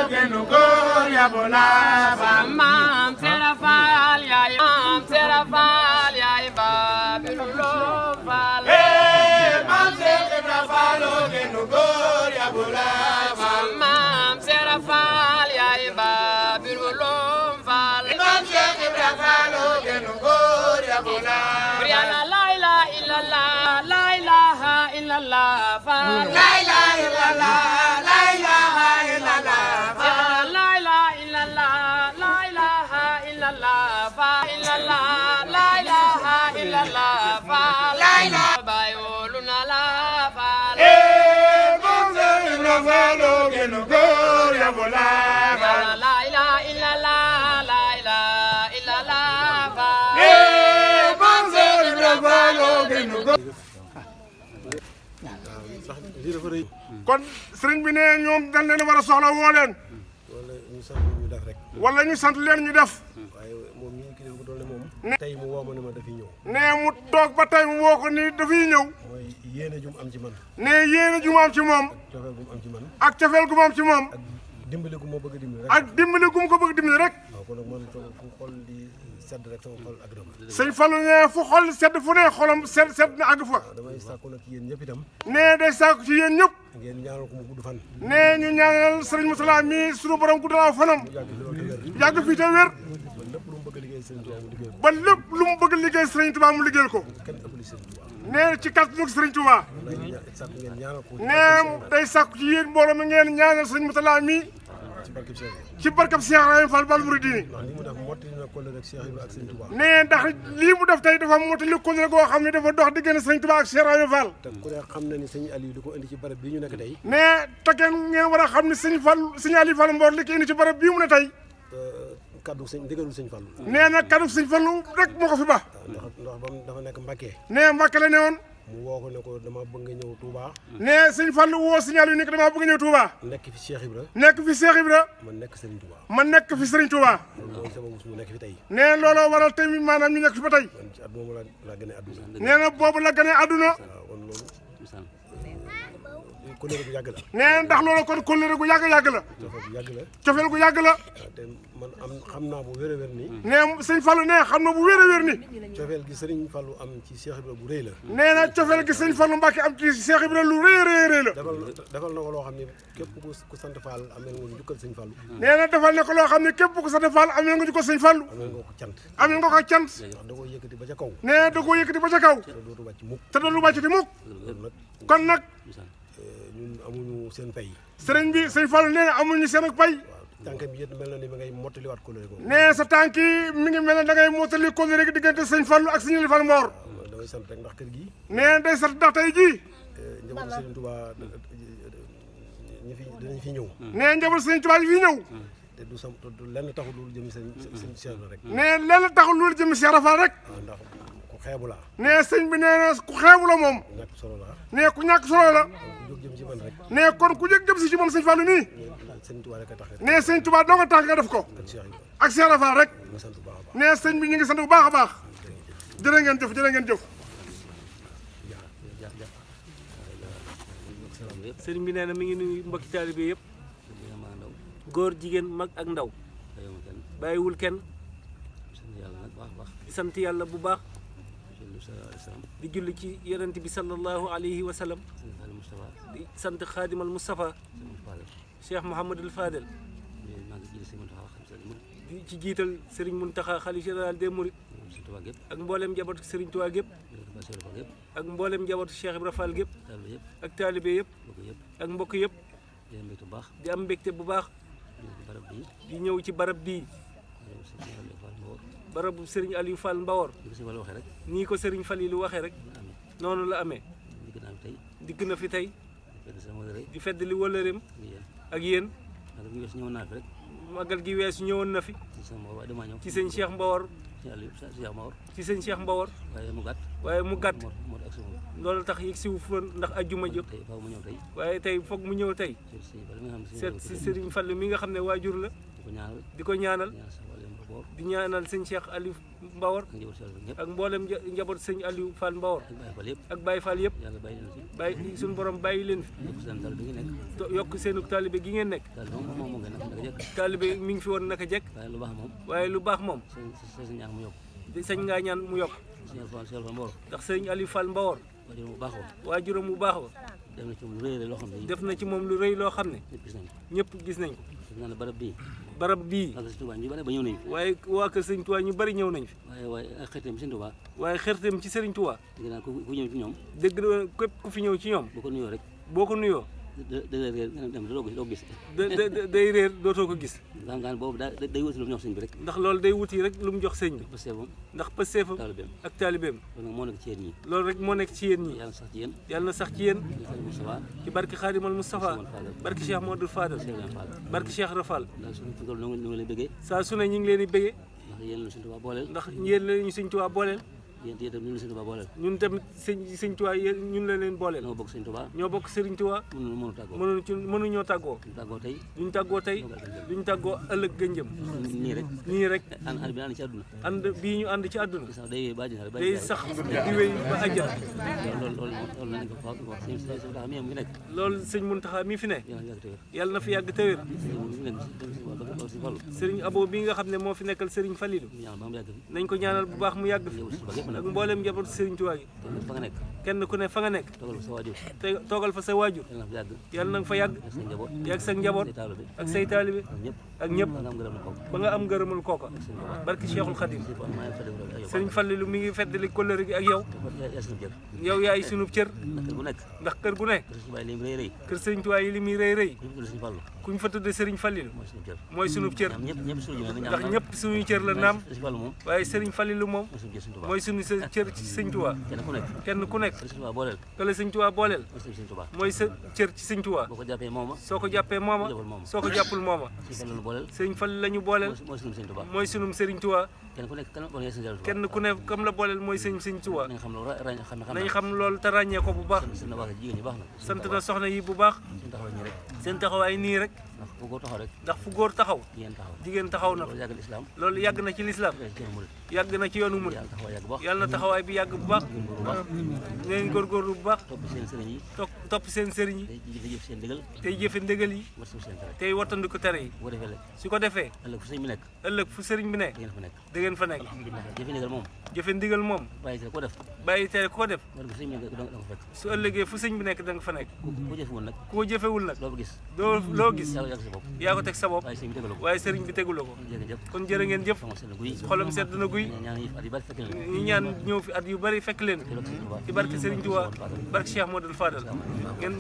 genu góor ya bu laa faal maam Sera Faal yaay maam Sera Faal yaay Babirou Lo Faal maam Cheikh Ibra Faal genu góor ya bu laa faal maam Sera Faal yaay Babirou Lo Faal maam Cheikh Ibra Faal genu góor ya bu laa bur Yàlla la ilaha illallah la ilaha illallah Faal la ilaha illallah la ilaha illallah faal la ilaha illallah la ilaha illallah Faal illallah la ilaha illallah Faal la ilaha bayoluna la Faal maam Cheikh Ibra Faal genu góor ya bu laa faal la ilaha illallah la ilaha illallah Faal maam Cheikh Ibra Faal genu góor kon sëriñ bi ne ñoom dañ leen war a soxla woo leen wala ñu sant leen ñu def waaye moom mii kilifa gu doon ne moom tey mu woo ma ne ma dafiy ñëw ne mu toog ba tey mu woo ko ni dafay ñëw mooy yéene ju mu am ci man ne yéene ju mu am ci moom cofeel gu mu am ci man ak cofeel gu mu am ci moom ak dimbali gu ma bëgg a dimbali rek ak dimbali gu mu ko bëgg dimbali rek waaw kon nag man fu xol di sedd rek sama xol ak dama sëñ Fallou ne fu xol sedd fu ne xolam sedd na àgg fa damay sàkku nag yéen ñëpp itam ne day sàkku ci yéen ñëpp ngeen ñaanal ko mu gudd fan ne ñu ñaanal sëriñ Moussa mi sunu borom guddalaaw fanam yàgg fii te wér ba lépp lu mu bëgg a liggéey Sëriñ Tuubaa mu liggéeyal ko ba lépp lu mu bëgg liggéey Sëriñ Tuubaa mu liggéeyal ko kenn ëppali Sëriñ Tuubaa ne ci kàttanu Sëriñ Tuubaa sàkku ngeen ñaanal ko ne day sàkku ci yéen mbooloo mi ngeen ñaanal sëriñ Moussa mi ci barkeb Cheikh ci barkab Cheikh Ibrahima Fall Baol Mouridine ndax li mu def mottali na kóllëre ak Cheikh Ibrahima ak Sëriñ Tuubaa ne ndax lii mu def tey dafa motali kóllëre goo xam ne dafa dox diggante Sëriñ Tuubaa ak Cheikh Ibrahima Fall te ku ne xam na ni sëñ Aliou di ko indi ci barab bii ñu nekk tey ne te ngeen war a xam ne sëñ Fall sëñ Aliou Fall Mbor li ko indi ci barab bii mu ne tey kaddu sëñ ndigalul sëñ Fallu nee na kaddu sëñ Fallu rek moo ko fi ba ndax bam dafa nekk Mbàkke ne Mbàkke la ne woon mu woo ko ne ko dama bëgg nga ñëw Touba ne sëñ Fallu woo sëñ Aliou ni ko damaa bëgg ñëw Touba nekk fi Cheikh Ibra nekk fi Cheikh Ibra man nekk Serigne Touba man nekk fi Serigne Touba loolu mooy sababu su mu nekk fi tey ne looloo waral tey maanaam ñu nekk fi ba tey man ci at moomu laa gën a àdduna nee na boobu la gane àdduna waaw kon loolu kóllëre bu yàgg la nee ndax loolu kon kóllëre gu yàgg la cofeel bu yàgg la cofeel gu yàgg la waaw te man xam naa bu wér a wér ni ne sëñ Fallu ne xam na bu wér a wér ni cofeel gi Serigne Fallu am ci Cheikh Ibra bu rëy la nee na cofeel gi sëñ Fallu Mbàkke am ci Cheikh Ibra lu rëy la defal na ko loo xam ne képp ku sant Fall amee nga njukkal sëñ Fallu nee na defal ne ko loo xam ne képp ku sant Fall amee nga ko sëñ Fallu amee nga ko cant amee nga ko cant ndax da koo yëkkati ba ca kaw nee da koo yëkkati ba ca kaw te dootu wàcc mukk te du wàccati mukk loolu nag kon nag ñun amuñu seen pay sëriñ bi sëñ Fallu nee na amuñu seen ak pay tànkam bi yéen mel na ni ma ngay mottaliwaat kóllëre ko nee sa tànk yi mi ngi mel ne da ngay mottali kóllëre gi diggante sëñ Fallu ak sëñ Fall Mbor damay sant rek ndax kër gi nee day sant ndax tey jii njabootu Serigne Touba dinañ fi ñëw nee njaboot sëñ Tuubaa yi fii ñëw te du sam du lenn taxul loolu jëm seen Cheikh rek nee lenn taxul loolu jëm Cheikh Rafal rek waaw ndax ku xeebu laa nee sëñ bi nee na ku xeebu la moom ñàkk solo laa nee ku ñàkk solo la ku jóg jëm ci man rek nee kon ku jóg jëm si ci moom sëñ Fallu nii Serigne Touba rek a tax rek nee sëñ Tuubaa doo nga tax nga def ko ak Cheikh Ibra ak Cheikh Rafal rek ma sant bu baax a baax nee sëñ bi ñu ngi sant bu baax a baax jërë ngeen jëf jërë ngeen jëf sëriñ bi nee na mi ngi nuyu mbokki taalibe yëpp góor jigéen mag ak ndaw bàyyiwul kenn di sant yàlla bu baax di julli ci yonent bi sallallahu alayhi wa sallam di sant xaadimal Moustapha Cheikh Mouhamadul Fadel di ci jiital Serigne Mountakha xalifa général des Mourides ak mboolem njabootu Serigne Touba gépp ak mboolem njabootu Cheikh Ibra Fall gépp ak taalibe yëpp ak mbokk yëpp di am mbégte bu baax di ñëw ci barab bii barabu Serigne Aliou Fall Mbawor nii ko Serigne Fall yi lu waxee rek noonu la amee digg na fi tey di fedd li wëllëreem ak yéen magal gi weesu ñëwoon na fi ci sëñ Cheikh Mbawor ci sëñ Cheikh Mbawor waaye mu gàtt loolu tax yëg siwu foon ndax ajjuma jot waaye tey foog mu ñëw tey seet si Serigne Fall mi nga xam ne waajur la di ko ñaanal di ñaanal sëñ Cheikh Aliou Mbawar ak mboolem njaboot sëñ Aliou Fall Mbawar ak Baye Fall yëpp bàyyi suñu borom bàyyi leen fi yokk seenu taalibe gi ngeen nekk taalibe mi ngi fi woon naka jekk waaye lu baax moom sañ ngaa ñaan mu yokk ndax sëñ Aliou Fall Mbawar waajuram bu baax wa def na ci moom lu rëy loo xam ne ñëpp gis nañ ko barab bii waaye waa kër sëñ Touba ñu bari ñëw nañ fi waaye xërteem ci sëriñ Touba dégg na képp ku fi ñëw ci ñoom boo ko nuyoo day réer dootoo ko gis ndax loolu day wuti rek lu mu jox sëñ bi ndax pësteefam ak taalibeem loolu rek moo nekk ci yéen ñi yàlla na sax ci yéen ci barke Xaadimal Mustafa barke Cheikh Modou Fadal barke Cheikh Rafal saa su ne ñu ngi leen di bëggee ndax yéen la ñu sëñ Tuubaa booleel ñun tamit sëñ Tuubaa ñun la leen booleel ñoo bokk sëriñ Tuubaa mënuñoo tàggoo duñ tàggoo tey duñ tàggoo ëllëg gënjëm nii rek ànd bii ñu ànd ci àdduna day sax di wéy ba àjjana loolu sëñ Muntaxa mi fi ne yàlla na fi yàgg te wér sëriñ Abo bi nga xam ne moo fi nekkal sëriñ Falilou nañ ko ñaanal bu baax mu yàgg fi ak mboolem njabootu Serigne Touba gi kenn ku ne fa nga nekk te toogal fa sa waajur yàlla na nga fa yàgg yàgg sa njaboot ak say taalibe ak ñëpp ba nga am ngërëmul kooka barki Cheikhul Khadim Serigne Fallilou mi ngi feddali kóllëre gi ak yow yaay sunub cër ndax kër gu ne kër Serigne Touba yi li muy rëy rëy ku ñu fa tudde Serigne Fallilou mooy sunub cër ndax ñëpp suñuy cër la naam waaye Serigne Fallilou moom mooy sunu sa cër ci sëñ Tuubaa kenn ku nekk kala sëñ Tuubaa booleel mooy sa cër ci sëñ Tuubaa soo ko jàppee mooma soo ko jàppul mooma sëñ Fall la ñu booleel mooy sunum sëriñ Tuubaa kenn ku ne kam la booleel mooy sëñ Tuubaa nañ xam loolu te ràññee ko bu baax sant na soxna yi bu baax seen taxawaay nii rek ndax fu góor taxaw jigéen taxaw na loolu yàgg na ci lislaam yàgg na ci yoonu murid yàlla na taxawaay bi yàgg bu baax ngeen góorgóorlu bu baax topp seen sëriñ yi tey jëfe ndigal yi tey wattandu ko tere yi su ko defee ëllëg fu sëriñ bi nekk da ngeen fa nekk jëfe ndigal moom bàyyi tere ku ko def su ëllëgee fu sëriñ bi nekk da nga fa nekk ku ko jëfewul nag loo gis yaa ko teg sa bopp waaye sëriñ bi tegul la ko kon jërë ngeen jëf xolam sedd na guy ñi ñaan ñëw fi at yu bari fekk leen ci barke Sëriñ Tuubaa barke Cheikh Modou Fadal ngeen